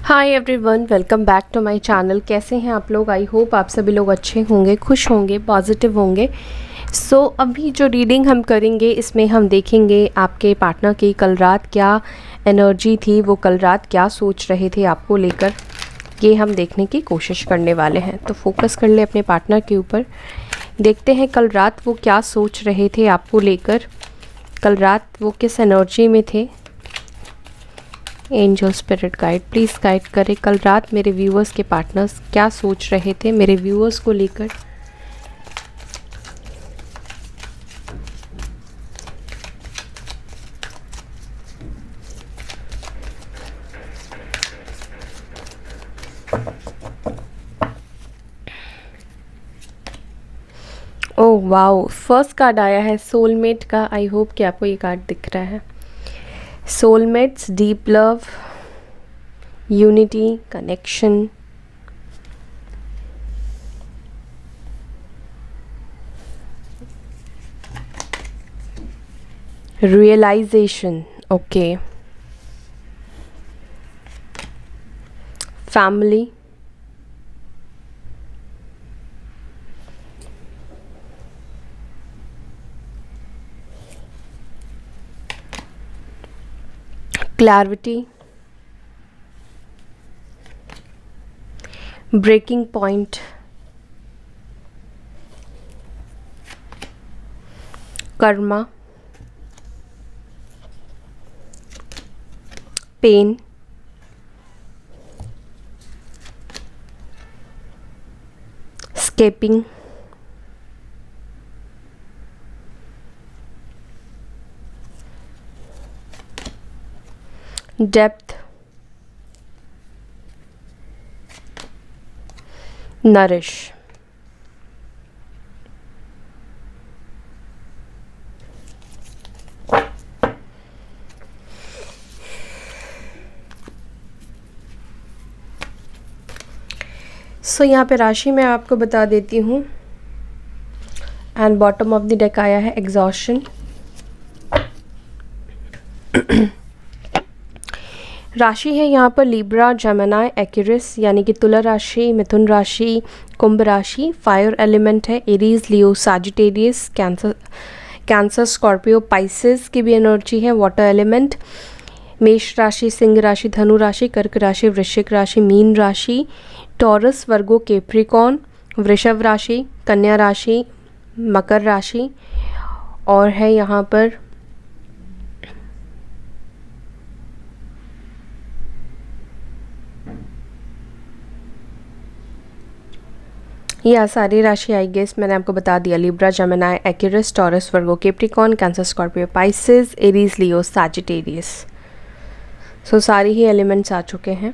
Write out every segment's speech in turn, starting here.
Hi everyone, welcome back to my channel. कैसे हैं आप लोग? आई होप आप सभी लोग अच्छे होंगे, खुश होंगे, पॉजिटिव होंगे। सो अभी जो रीडिंग हम करेंगे इसमें हम देखेंगे आपके पार्टनर की कल रात क्या एनर्जी थी, वो कल रात क्या सोच रहे थे आपको लेकर, ये हम देखने की कोशिश करने वाले हैं। तो फोकस कर ले अपने पार्टनर के ऊपर, देखते हैं कल रात वो क्या सोच रहे थे आपको लेकर, कल रात वो किस एनर्जी में थे। Angel spirit guide please guide करें कल रात मेरे व्यूअर्स के पार्टनर्स क्या सोच रहे थे मेरे व्यूअर्स को लेकर। ओह वाओ, फर्स्ट कार्ड आया है सोलमेट का। आई होप कि आपको ये कार्ड दिख रहा है। Soulmates, deep love, unity, connection, realisation, okay, family, clarity, breaking point, karma, pain, escaping, depth, nourish. So यहाँ पे राशि मैं आपको बता देती हूँ। And bottom of the deck आया है एग्जॉशन। राशि है यहाँ पर लिब्रा, जेमिनी, एक्वेरियस यानी कि तुला राशि, मिथुन राशि, कुंभ राशि। फायर एलिमेंट है Aries, Leo, Sagittarius, cancer, Scorpio, Pisces की भी एनर्जी है। वाटर एलिमेंट मेष राशि, सिंह राशि, धनु राशि, कर्क राशि, वृश्चिक राशि, मीन राशि, टॉरस, वर्गो, कैप्रिकॉर्न, वृषभ राशि, कन्या राशि, मकर राशि। और है यहाँ पर यह सारी राशि आई गेस मैंने आपको बता दिया। Libra, Gemini, Aquarius, Taurus, Virgo, Capricorn, Cancer, Scorpio, Pisces, Aries, Leo, Sagittarius. So सारी ही एलिमेंट्स आ चुके हैं।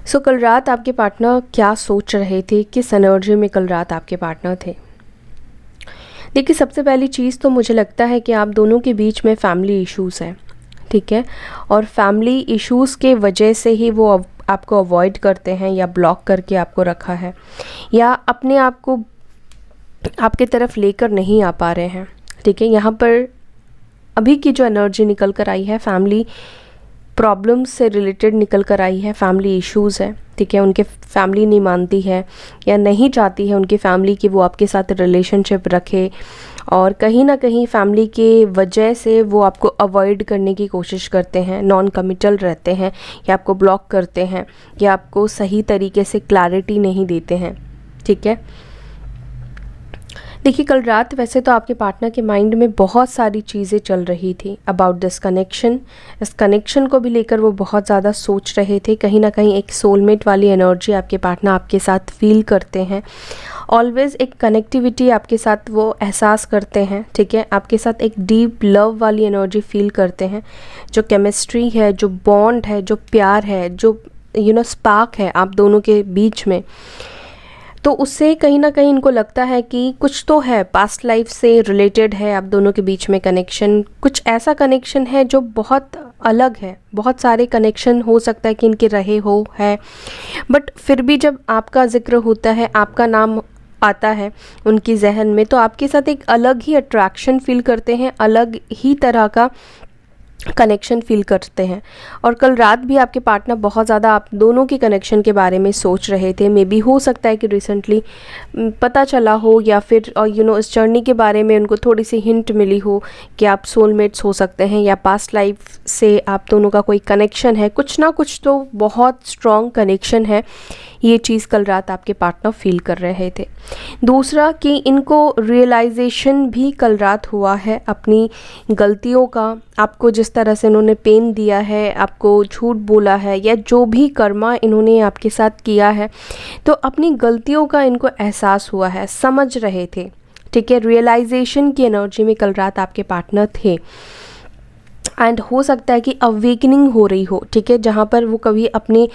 सो कल रात आपके पार्टनर क्या सोच रहे थे, किस एनर्जी में कल रात आपके पार्टनर थे। देखिए, सबसे पहली चीज़ तो मुझे लगता है कि आप दोनों के बीच में फैमिली इश्यूज़ हैं, ठीक है। और फैमिली इश्यूज़ के वजह से ही वो आपको अवॉइड करते हैं या ब्लॉक करके आपको रखा है, या अपने आप को आपके तरफ लेकर नहीं आ पा रहे हैं, ठीक है। यहाँ पर अभी की जो एनर्जी निकल कर आई है फैमिली प्रॉब्लम्स से रिलेटेड निकल कर आई है, फैमिली इश्यूज़ है, ठीक है। उनके फैमिली नहीं मानती है या नहीं चाहती है उनकी फैमिली कि वो आपके साथ रिलेशनशिप रखे, और कहीं ना कहीं फैमिली के वजह से वो आपको अवॉइड करने की कोशिश करते हैं, नॉन कमिटल रहते हैं, या आपको ब्लॉक करते हैं, या आपको सही तरीके से क्लैरिटी नहीं देते हैं, ठीक है। देखिए, कल रात वैसे तो आपके पार्टनर के माइंड में बहुत सारी चीज़ें चल रही थी अबाउट दिस कनेक्शन। इस कनेक्शन को भी लेकर वो बहुत ज़्यादा सोच रहे थे। कहीं ना कहीं एक सोलमेट वाली एनर्जी आपके पार्टनर आपके साथ फील करते हैं। ऑलवेज़ एक कनेक्टिविटी आपके साथ वो एहसास करते हैं, ठीक है। आपके साथ एक डीप लव वाली एनर्जी फील करते हैं। जो केमिस्ट्री है, जो बॉन्ड है, जो प्यार है, जो स्पार्क है आप दोनों के बीच में, तो उससे कहीं ना कहीं इनको लगता है कि कुछ तो है, पास्ट लाइफ से रिलेटेड है आप दोनों के बीच में कनेक्शन। कुछ ऐसा कनेक्शन है जो बहुत अलग है। बहुत सारे कनेक्शन हो सकता है कि इनके रहे हो है, बट फिर भी जब आपका जिक्र होता है, आपका नाम आता है उनकी जहन में, तो आपके साथ एक अलग ही अट्रैक्शन फील करते हैं, अलग ही तरह का कनेक्शन फील करते हैं। और कल रात भी आपके पार्टनर बहुत ज़्यादा आप दोनों के कनेक्शन के बारे में सोच रहे थे। मे बी हो सकता है कि रिसेंटली पता चला हो, या फिर इस जर्नी के बारे में उनको थोड़ी सी हिंट मिली हो कि आप सोलमेट्स हो सकते हैं, या पास्ट लाइफ से आप दोनों का कोई कनेक्शन है, कुछ ना कुछ तो बहुत स्ट्रॉन्ग कनेक्शन है। ये चीज़ कल रात आपके पार्टनर फील कर रहे थे। दूसरा कि इनको रियलाइजेशन भी कल रात हुआ है अपनी गलतियों का। आपको जिस तरह से इन्होंने पेन दिया है, आपको झूठ बोला है, या जो भी कर्मा इन्होंने आपके साथ किया है, तो अपनी गलतियों का इनको एहसास हुआ है, समझ रहे थे। ठीक है, रियलाइजेशन की एनर्जी में कल रात आपके पार्टनर थे। एंड हो सकता है कि अवेकनिंग हो रही हो, ठीक है, जहाँ पर वो कभी अपने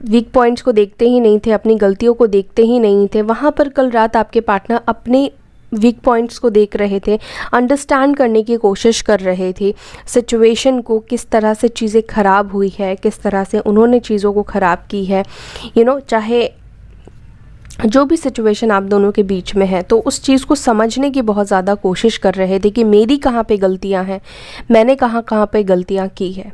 वीक पॉइंट्स को देखते ही नहीं थे, अपनी गलतियों को देखते ही नहीं थे, वहाँ पर कल रात आपके पार्टनर अपने वीक पॉइंट्स को देख रहे थे, अंडरस्टैंड करने की कोशिश कर रहे थे सिचुएशन को, किस तरह से चीज़ें ख़राब हुई है, किस तरह से उन्होंने चीज़ों को ख़राब की है। चाहे जो भी सिचुएशन आप दोनों के बीच में है, तो उस चीज़ को समझने की बहुत ज़्यादा कोशिश कर रहे थे कि मेरी कहाँ पे गलतियाँ हैं, मैंने कहाँ पे गलतियाँ की है।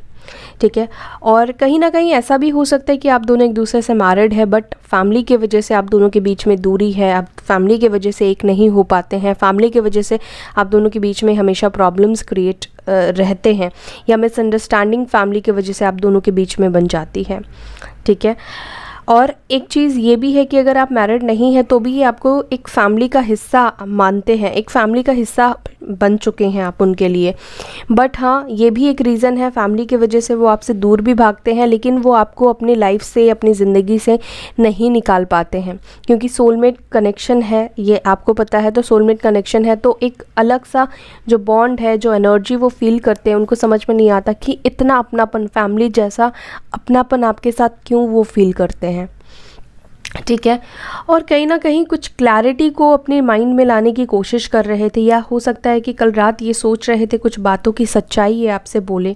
ठीक है, और कहीं ना कहीं ऐसा भी हो सकता है कि आप दोनों एक दूसरे से मैरिड है, बट फैमिली के वजह से आप दोनों के बीच में दूरी है, आप फैमिली के वजह से एक नहीं हो पाते हैं, फैमिली के वजह से आप दोनों के बीच में हमेशा प्रॉब्लम्स क्रिएट रहते हैं, या मिसअंडरस्टैंडिंग फैमिली के वजह से आप दोनों के बीच में बन जाती है। ठीक है, और एक चीज़ ये भी है कि अगर आप मैरिड नहीं हैं तो भी आपको एक फैमिली का हिस्सा मानते हैं, एक फैमिली का हिस्सा बन चुके हैं आप उनके लिए। बट हाँ, ये भी एक रीज़न है, फैमिली की वजह से वो आपसे दूर भी भागते हैं, लेकिन वो आपको अपनी लाइफ से, अपनी ज़िंदगी से नहीं निकाल पाते हैं, क्योंकि सोलमेट कनेक्शन है, ये आपको पता है। तो सोलमेट कनेक्शन है तो एक अलग सा जो बॉन्ड है, जो एनर्जी वो फील करते हैं, उनको समझ में नहीं आता कि इतना अपनापन, फैमिली जैसा अपनापन आपके साथ क्यों वो फील करते हैं। ठीक है, और कहीं ना कहीं कुछ क्लैरिटी को अपने माइंड में लाने की कोशिश कर रहे थे, या हो सकता है कि कल रात ये सोच रहे थे कुछ बातों की सच्चाई ये आपसे बोले।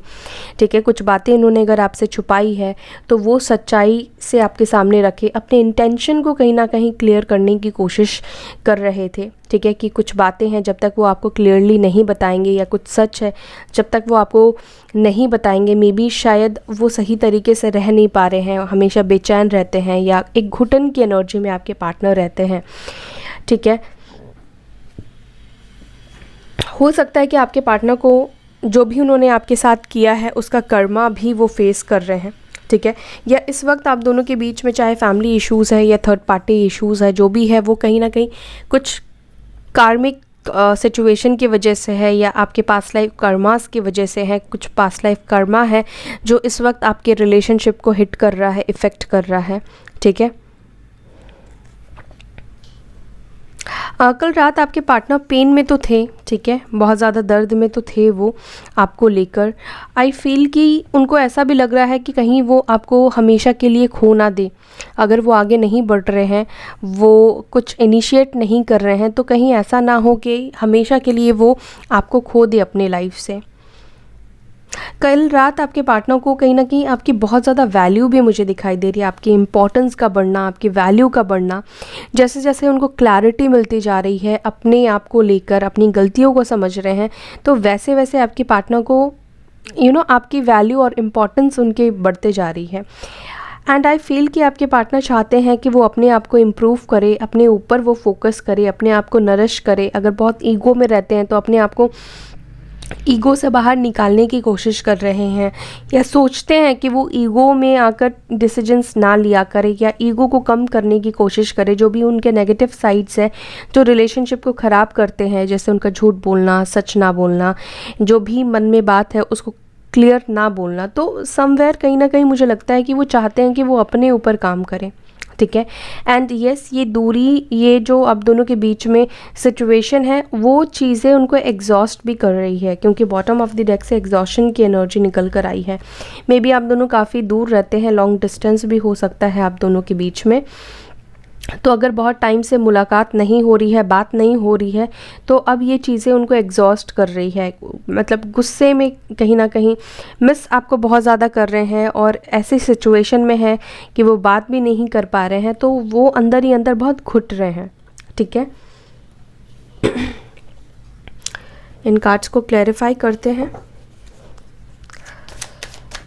ठीक है, कुछ बातें इन्होंने अगर आपसे छुपाई है तो वो सच्चाई से आपके सामने रखे, अपने इंटेंशन को कहीं ना कहीं क्लियर करने की कोशिश कर रहे थे। ठीक है, कि कुछ बातें हैं जब तक वो आपको क्लियरली नहीं बताएंगे, या कुछ सच है जब तक वो आपको नहीं बताएंगे, मे बी शायद वो सही तरीके से रह नहीं पा रहे हैं, हमेशा बेचैन रहते हैं, या एक घुटन की एनर्जी में आपके पार्टनर रहते हैं। ठीक है, हो सकता है कि आपके पार्टनर को जो भी उन्होंने आपके साथ किया है उसका कर्मा भी वो फेस कर रहे हैं। ठीक है, या इस वक्त आप दोनों के बीच में चाहे फैमिली इश्यूज़ है या थर्ड पार्टी इश्यूज़ है, जो भी है वो कहीं ना कहीं कुछ कार्मिक सिचुएशन की वजह से है, या आपके पास्ट लाइफ कर्मास की वजह से है। कुछ पास्ट लाइफ कर्मा है जो इस वक्त आपके रिलेशनशिप को हिट कर रहा है, इफ़ेक्ट कर रहा है। ठीक है, कल रात आपके पार्टनर पेन में तो थे, ठीक है, बहुत ज़्यादा दर्द में तो थे वो आपको लेकर। आई फील कि उनको ऐसा भी लग रहा है कि कहीं वो आपको हमेशा के लिए खो ना दे। अगर वो आगे नहीं बढ़ रहे हैं, वो कुछ इनिशिएट नहीं कर रहे हैं, तो कहीं ऐसा ना हो कि हमेशा के लिए वो आपको खो दे अपने लाइफ से। कल रात आपके पार्टनर को कहीं ना कहीं आपकी बहुत ज़्यादा वैल्यू भी मुझे दिखाई दे रही है, आपकी इम्पोर्टेंस का बढ़ना, आपकी वैल्यू का बढ़ना। जैसे जैसे उनको क्लैरिटी मिलती जा रही है अपने आप को लेकर, अपनी गलतियों को समझ रहे हैं, तो वैसे वैसे आपके पार्टनर को आपकी वैल्यू और इम्पोर्टेंस उनके बढ़ते जा रही है। एंड आई फील कि आपके पार्टनर चाहते हैं कि वो अपने आप को इम्प्रूव करे, अपने ऊपर वो फोकस करे, अपने आप को नरिश करे। अगर बहुत ईगो में रहते हैं तो अपने आप को ईगो से बाहर निकालने की कोशिश कर रहे हैं, या सोचते हैं कि वो ईगो में आकर डिसीजंस ना लिया करे, या ईगो को कम करने की कोशिश करे। जो भी उनके नेगेटिव साइड्स है जो रिलेशनशिप को ख़राब करते हैं, जैसे उनका झूठ बोलना, सच ना बोलना, जो भी मन में बात है उसको क्लियर ना बोलना, तो समवेयर कहीं ना कहीं मुझे लगता है कि वो चाहते हैं कि वो अपने ऊपर काम करें। ठीक है, एंड यस, ये दूरी, ये जो आप दोनों के बीच में सिचुएशन है, वो चीज़ें उनको एग्जॉस्ट भी कर रही है, क्योंकि बॉटम ऑफ द डेक से एग्जॉशन की एनर्जी निकल कर आई है। मे बी आप दोनों काफ़ी दूर रहते हैं, लॉन्ग डिस्टेंस भी हो सकता है आप दोनों के बीच में। तो अगर बहुत टाइम से मुलाकात नहीं हो रही है, बात नहीं हो रही है, तो अब ये चीज़ें उनको एग्जॉस्ट कर रही है, मतलब गुस्से में कहीं ना कहीं मिस आपको बहुत ज़्यादा कर रहे हैं, और ऐसी सिचुएशन में है कि वो बात भी नहीं कर पा रहे हैं, तो वो अंदर ही अंदर बहुत घुट रहे हैं। ठीक है, इन कार्ड्स को क्लैरिफाई करते हैं।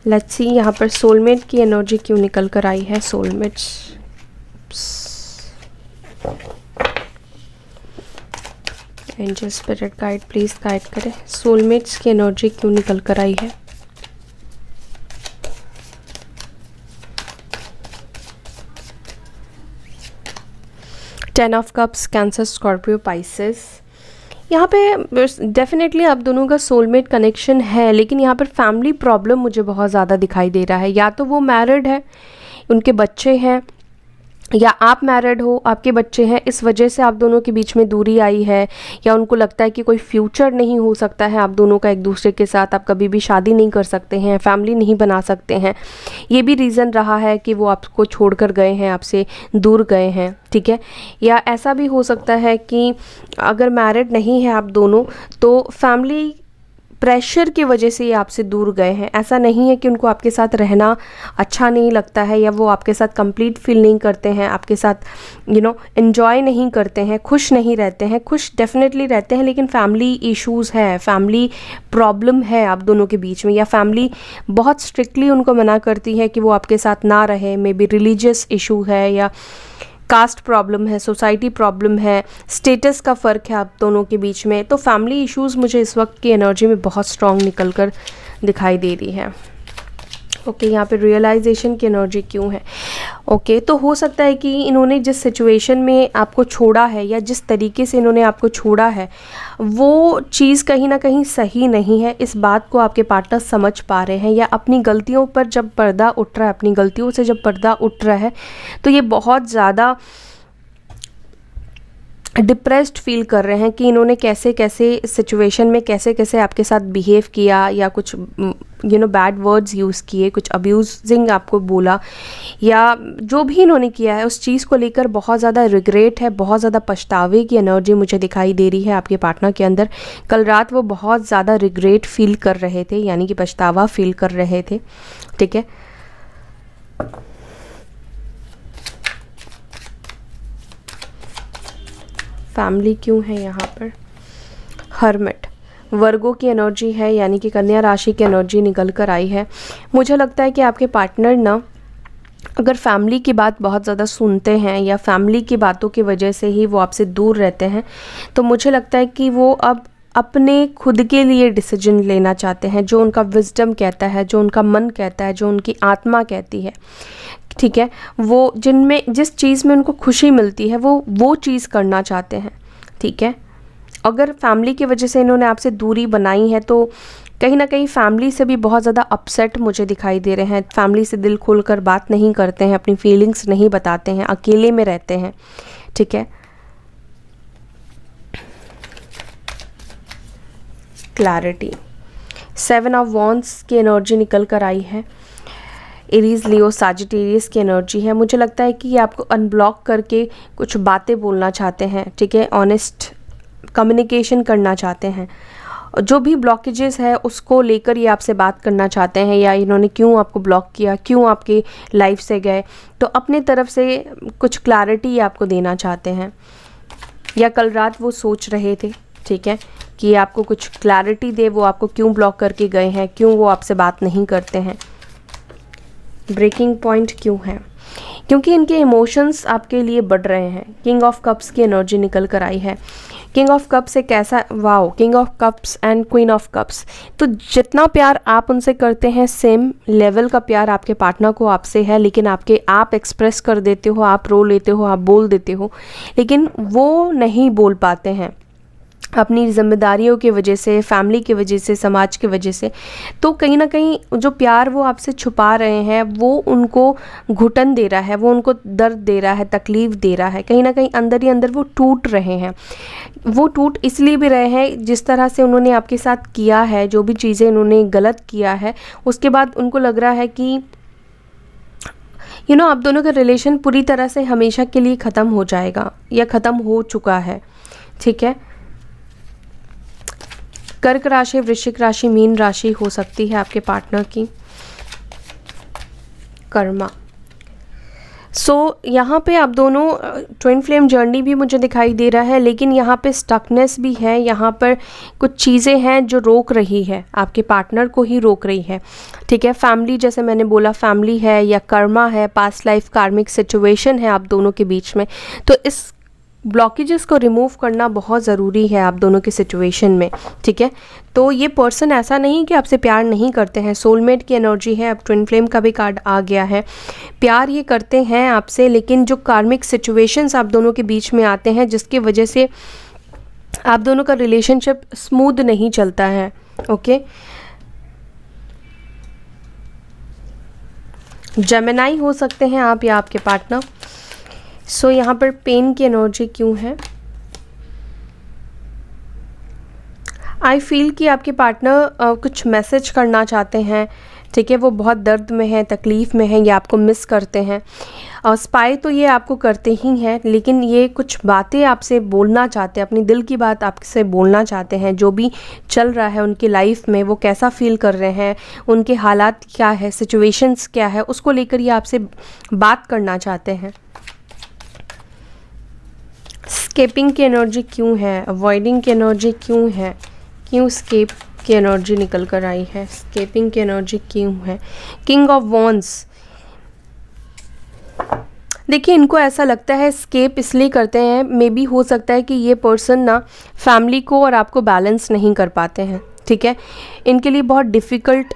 लेट्स सी यहाँ पर सोलमेट की एनर्जी क्यों निकल कर आई है। Soulmates, angel spirit guide please guide करें, सोलमेट्स की एनर्जी क्यों निकल कर आई है। Ten of cups, cancer, Scorpio, Pisces. यहाँ पे डेफिनेटली आप दोनों का सोलमेट कनेक्शन है, लेकिन यहाँ पर फैमिली प्रॉब्लम मुझे बहुत ज़्यादा दिखाई दे रहा है। या तो वो मैरिड है, उनके बच्चे हैं, या आप मैरिड हो, आपके बच्चे हैं, इस वजह से आप दोनों के बीच में दूरी आई है, या उनको लगता है कि कोई फ्यूचर नहीं हो सकता है आप दोनों का एक दूसरे के साथ, आप कभी भी शादी नहीं कर सकते हैं, फैमिली नहीं बना सकते हैं। ये भी रीज़न रहा है कि वो आपको छोड़कर गए हैं, आपसे दूर गए हैं, ठीक है। या ऐसा भी हो सकता है कि अगर मैरिड नहीं है आप दोनों, तो फैमिली प्रेशर की वजह से ये आपसे दूर गए हैं। ऐसा नहीं है कि उनको आपके साथ रहना अच्छा नहीं लगता है, या वो आपके साथ कंप्लीट फील नहीं करते हैं, आपके साथ एंजॉय नहीं करते हैं, खुश नहीं रहते हैं। खुश डेफिनेटली रहते हैं, लेकिन फैमिली इश्यूज़ है, फैमिली प्रॉब्लम है आप दोनों के बीच में, या फैमिली बहुत स्ट्रिक्टली उनको मना करती है कि वो आपके साथ ना रहे। मे बी रिलीजियस इशू है, या कास्ट प्रॉब्लम है, सोसाइटी प्रॉब्लम है, स्टेटस का फ़र्क है आप दोनों के बीच में। तो फैमिली इश्यूज़ मुझे इस वक्त की एनर्जी में बहुत स्ट्रॉन्ग निकल कर दिखाई दे रही है। ओके, यहाँ पे रियलाइजेशन की एनर्जी क्यों है। ओके, तो हो सकता है कि इन्होंने जिस सिचुएशन में आपको छोड़ा है, या जिस तरीके से इन्होंने आपको छोड़ा है, वो चीज़ कहीं ना कहीं सही नहीं है। इस बात को आपके पार्टनर समझ पा रहे हैं, या अपनी गलतियों पर जब पर्दा उठ रहा है, अपनी गलतियों से जब पर्दा उठ रहा है, तो ये बहुत ज़्यादा डिप्रेस्ड फील कर रहे हैं कि इन्होंने कैसे कैसे सिचुएशन में कैसे कैसे आपके साथ बिहेव किया, या कुछ बैड वर्ड्स यूज़ किए, कुछ अब्यूजिंग आपको बोला, या जो भी इन्होंने किया है उस चीज़ को लेकर बहुत ज़्यादा रिग्रेट है, बहुत ज़्यादा पछतावे की एनर्जी मुझे दिखाई दे रही है आपके पार्टनर के अंदर। कल रात वो बहुत ज़्यादा रिग्रेट फील कर रहे थे, यानी कि पछतावा फील कर रहे थे, ठीक है। फैमिली क्यों है यहाँ पर। हर्मिट, वर्गो की एनर्जी है, यानी कि कन्या राशि की एनर्जी निकल कर आई है। मुझे लगता है कि आपके पार्टनर ना, अगर फैमिली की बात बहुत ज़्यादा सुनते हैं, या फैमिली की बातों की वजह से ही वो आपसे दूर रहते हैं, तो मुझे लगता है कि वो अब अपने खुद के लिए डिसीजन लेना चाहते हैं, जो उनका विजडम कहता है, जो उनका मन कहता है, जो उनकी आत्मा कहती है, ठीक है। वो जिस चीज़ में उनको खुशी मिलती है, वो चीज़ करना चाहते हैं, ठीक है। अगर फैमिली की वजह से इन्होंने आपसे दूरी बनाई है, तो कहीं ना कहीं फैमिली से भी बहुत ज़्यादा अपसेट मुझे दिखाई दे रहे हैं। फैमिली से दिल खोलकर बात नहीं करते हैं, अपनी फीलिंग्स नहीं बताते हैं, अकेले में रहते हैं, ठीक है। क्लैरिटी, 7 ऑफ वॉन्ड्स की एनर्जी निकल कर आई है। एरीज, लियो, सजिटेरियस की एनर्जी है। मुझे लगता है कि ये आपको अनब्लॉक करके कुछ बातें बोलना चाहते हैं, ठीक है। ऑनेस्ट कम्युनिकेशन करना चाहते हैं। जो भी ब्लॉकेजेस है उसको लेकर ये आपसे बात करना चाहते हैं, या इन्होंने क्यों आपको ब्लॉक किया, क्यों आपकी लाइफ से गए, तो अपने तरफ से कुछ क्लैरिटी आपको देना चाहते हैं। या कल रात वो सोच रहे थे, ठीक है, कि आपको कुछ क्लैरिटी दे, वो आपको क्यों ब्लॉक करके गए हैं, क्यों वो आपसे बात नहीं करते हैं। ब्रेकिंग पॉइंट क्यों है, क्योंकि इनके इमोशंस आपके लिए बढ़ रहे हैं। किंग ऑफ कप्स की एनर्जी निकल कर आई है। किंग ऑफ कप्स एक ऐसा, wow, king of cups and queen of cups. तो जितना प्यार आप उनसे करते हैं, सेम लेवल का प्यार आपके पार्टनर को आपसे है, लेकिन आप एक्सप्रेस कर देते हो, आप रो लेते हो, आप बोल देते हो, लेकिन वो नहीं बोल पाते हैं अपनी जिम्मेदारियों की वजह से, फैमिली की वजह से, समाज की वजह से। तो कहीं ना कहीं जो प्यार वो आपसे छुपा रहे हैं, वो उनको घुटन दे रहा है, वो उनको दर्द दे रहा है, तकलीफ़ दे रहा है। कहीं ना कहीं अंदर ही अंदर वो टूट रहे हैं। वो टूट इसलिए भी रहे हैं, जिस तरह से उन्होंने आपके साथ किया है, जो भी चीज़ें उन्होंने गलत किया है, उसके बाद उनको लग रहा है कि आप दोनों का रिलेशन पूरी तरह से हमेशा के लिए ख़त्म हो जाएगा, या ख़त्म हो चुका है, ठीक है। कर्क राशि, वृश्चिक राशि, मीन राशि हो सकती है आपके पार्टनर की। कर्मा, यहाँ पे आप दोनों ट्विन फ्लेम जर्नी भी मुझे दिखाई दे रहा है, लेकिन यहाँ पे स्टकनेस भी है। यहाँ पर कुछ चीज़ें हैं जो रोक रही है, आपके पार्टनर को ही रोक रही है, ठीक है। फैमिली, जैसे मैंने बोला, फैमिली है या कर्मा है, पास्ट लाइफ कार्मिक सिचुएशन है आप दोनों के बीच में। तो इस ब्लॉकेजेस को रिमूव करना बहुत ज़रूरी है आप दोनों की सिचुएशन में, ठीक है। तो ये पर्सन ऐसा नहीं कि आपसे प्यार नहीं करते हैं, सोलमेट की एनर्जी है। अब ट्विन फ्लेम का भी कार्ड आ गया है। प्यार ये करते हैं आपसे, लेकिन जो कार्मिक सिचुएशंस आप दोनों के बीच में आते हैं जिसकी वजह से आप दोनों का रिलेशनशिप स्मूथ नहीं चलता है, ओके। जेमिनाई हो सकते हैं आप या आपके पार्टनर। यहाँ पर पेन की एनर्जी क्यों है? आई फील कि आपके पार्टनर कुछ मैसेज करना चाहते हैं, ठीक है। वो बहुत दर्द में है, तकलीफ़ में है, या आपको मिस करते हैं। और स्पाई तो ये आपको करते ही हैं, लेकिन ये कुछ बातें आपसे बोलना चाहते हैं, अपनी दिल की बात आपसे बोलना चाहते हैं। जो भी चल रहा है उनकी लाइफ में, वो कैसा फील कर रहे हैं, उनके हालात क्या है, सिचुएशंस क्या है, उसको लेकर ये आपसे बात करना चाहते हैं। स्केपिंग की एनर्जी क्यों है? अवॉइडिंग की एनर्जी क्यों है? क्यों स्केप की एनर्जी निकल कर आई है? स्केपिंग की एनर्जी क्यों है? King of wands. देखिए, इनको ऐसा लगता है स्केप इसलिए करते हैं, मे बी हो सकता है कि ये पर्सन ना फैमिली को और आपको बैलेंस नहीं कर पाते हैं, ठीक है। इनके लिए बहुत डिफ़िकल्ट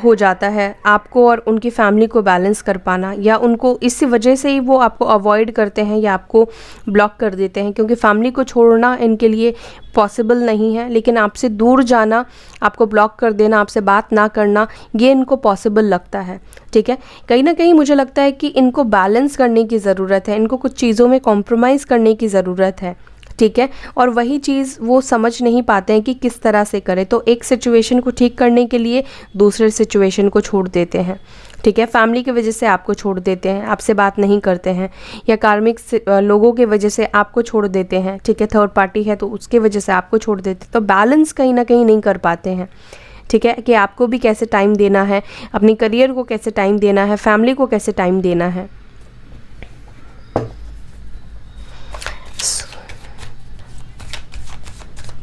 हो जाता है आपको और उनकी फैमिली को बैलेंस कर पाना, या उनको इसी वजह से ही वो आपको अवॉइड करते हैं या आपको ब्लॉक कर देते हैं, क्योंकि फैमिली को छोड़ना इनके लिए पॉसिबल नहीं है। लेकिन आपसे दूर जाना, आपको ब्लॉक कर देना, आपसे बात ना करना, ये इनको पॉसिबल लगता है, ठीक है। कहीं ना कहीं मुझे लगता है कि इनको बैलेंस करने की ज़रूरत है, इनको कुछ चीज़ों में कॉम्प्रोमाइज़ करने की ज़रूरत है, ठीक है। और वही चीज़ वो समझ नहीं पाते हैं कि किस तरह से करें। तो एक सिचुएशन को ठीक करने के लिए दूसरे सिचुएशन को छोड़ देते हैं, ठीक है। फैमिली की वजह से आपको छोड़ देते हैं, आपसे बात नहीं करते हैं, या कार्मिक लोगों की वजह से आपको छोड़ देते हैं, ठीक है। थर्ड पार्टी है तो उसके वजह से आपको छोड़ देते हैं। तो बैलेंस कहीं ना कहीं नहीं कर पाते हैं, ठीक है, कि आपको भी कैसे टाइम देना है, अपनी करियर को कैसे टाइम देना है, फैमिली को कैसे टाइम देना है।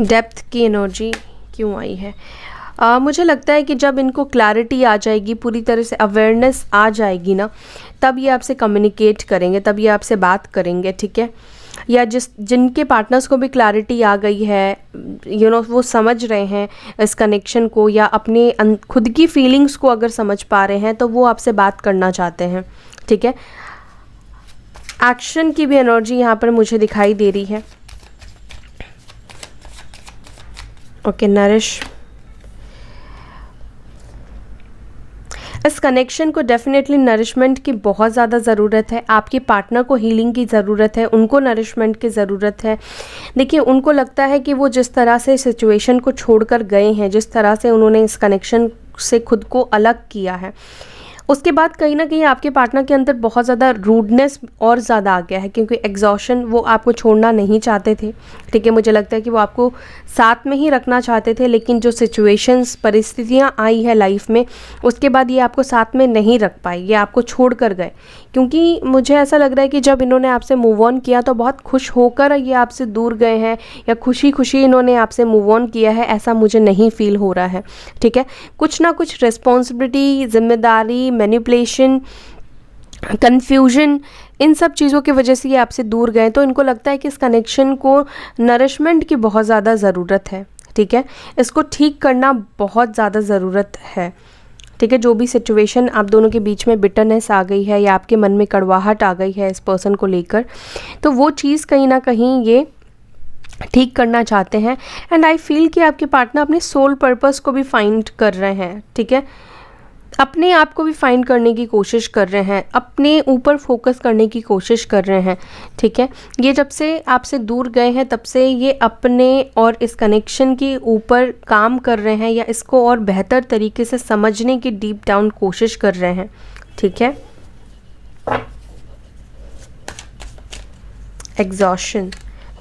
डेप्थ की एनर्जी क्यों आई है? मुझे लगता है कि जब इनको क्लैरिटी आ जाएगी, पूरी तरह से अवेयरनेस आ जाएगी ना, तब ये आपसे कम्युनिकेट करेंगे, तब ये आपसे बात करेंगे, ठीक है। या जिनके पार्टनर्स को भी क्लैरिटी आ गई है, वो समझ रहे हैं इस कनेक्शन को, या अपने खुद की फीलिंग्स को अगर समझ पा रहे हैं, तो वो आपसे बात करना चाहते हैं, ठीक है। एक्शन की भी एनर्जी यहाँ पर मुझे दिखाई दे रही है, ओके। नरिश, इस कनेक्शन को डेफिनेटली नरिशमेंट की बहुत ज़्यादा ज़रूरत है। आपके पार्टनर को हीलिंग की ज़रूरत है, उनको नरिशमेंट की ज़रूरत है। देखिए, उनको लगता है कि वो जिस तरह से सिचुएशन को छोड़कर गए हैं, जिस तरह से उन्होंने इस कनेक्शन से खुद को अलग किया है, उसके बाद कहीं ना कहीं आपके पार्टनर के अंदर बहुत ज़्यादा रूडनेस और ज़्यादा आ गया है, क्योंकि एग्जॉशन, वो आपको छोड़ना नहीं चाहते थे, ठीक है। मुझे लगता है कि वो आपको साथ में ही रखना चाहते थे, लेकिन जो सिचुएशंस, परिस्थितियाँ आई है लाइफ में, उसके बाद ये आपको साथ में नहीं रख पाई, ये आपको छोड़ कर गए। क्योंकि मुझे ऐसा लग रहा है कि जब इन्होंने आपसे मूव ऑन किया तो बहुत खुश होकर ये आपसे दूर गए हैं, या खुशी खुशी इन्होंने आपसे मूव ऑन किया है, ऐसा मुझे नहीं फील हो रहा है, ठीक है। कुछ ना कुछ रिस्पॉन्सिबिलिटी, जिम्मेदारी, मैनिपुलेशन, कन्फ्यूजन, इन सब चीज़ों की वजह से ये आपसे दूर गए। तो इनको लगता है कि इस कनेक्शन को नरिशमेंट की बहुत ज़्यादा ज़रूरत है, ठीक है। इसको ठीक करना बहुत ज़्यादा ज़रूरत है, ठीक है। जो भी सिचुएशन आप दोनों के बीच में बिटरनेस आ गई है, या आपके मन में कड़वाहट आ गई है इस पर्सन को लेकर, तो वो चीज़ कहीं ना कहीं ये ठीक करना चाहते हैं। एंड आई फील कि आपके पार्टनर अपने सोल पर्पस को भी फाइंड कर रहे हैं, ठीक है। अपने आप को भी फाइंड करने की कोशिश कर रहे हैं, अपने ऊपर फोकस करने की कोशिश कर रहे हैं, ठीक है। ये जब से आपसे दूर गए हैं तब से ये अपने और इस कनेक्शन के ऊपर काम कर रहे हैं, या इसको और बेहतर तरीके से समझने की डीप डाउन कोशिश कर रहे हैं, ठीक है। Exhaustion,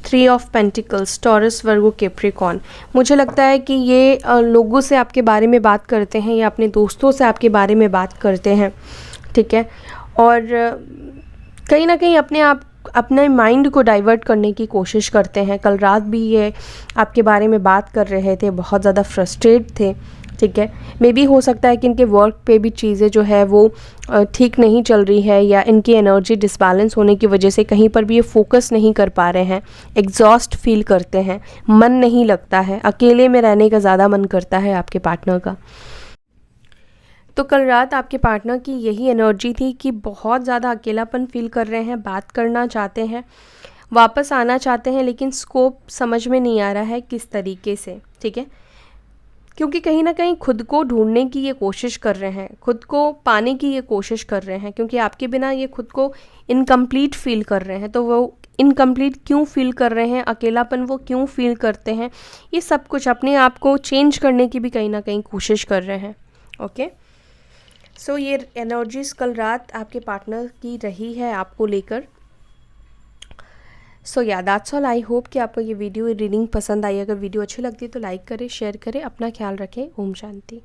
3 of pentacles, taurus, Virgo, Capricorn. मुझे लगता है कि ये लोगों से आपके बारे में बात करते हैं, या अपने दोस्तों से आपके बारे में बात करते हैं, ठीक है। और कहीं ना कहीं अपने माइंड को डाइवर्ट करने की कोशिश करते हैं। कल रात भी ये आपके बारे में बात कर रहे थे, बहुत ज़्यादा फ्रस्ट्रेट थे, ठीक है। मे बी हो सकता है कि इनके वर्क पे भी चीज़ें जो है वो ठीक नहीं चल रही है, या इनकी एनर्जी डिसबैलेंस होने की वजह से कहीं पर भी ये फोकस नहीं कर पा रहे हैं, एग्जॉस्ट फील करते हैं, मन नहीं लगता है, अकेले में रहने का ज़्यादा मन करता है आपके पार्टनर का। तो कल रात आपके पार्टनर की यही एनर्जी थी कि बहुत ज़्यादा अकेलापन फील कर रहे हैं, बात करना चाहते हैं, वापस आना चाहते हैं, लेकिन स्कोप समझ में नहीं आ रहा है किस तरीके से, ठीक है। क्योंकि कहीं ना कहीं खुद को ढूंढने की ये कोशिश कर रहे हैं, खुद को पाने की ये कोशिश कर रहे हैं, क्योंकि आपके बिना ये खुद को इनकम्प्लीट फील कर रहे हैं। तो वो इनकम्प्लीट क्यों फील कर रहे हैं, अकेलापन वो क्यों फील करते हैं, ये सब कुछ अपने आप को चेंज करने की भी कहीं ना कहीं कोशिश कर रहे हैं। ओके, सो ये एनर्जीज कल रात आपके पार्टनर की रही है आपको लेकर। सो या दैट्स ऑल। आई होप कि आपको ये वीडियो रीडिंग पसंद आई। अगर वीडियो अच्छी लगती है तो लाइक करें, शेयर करें, अपना ख्याल रखें। ओम शांति।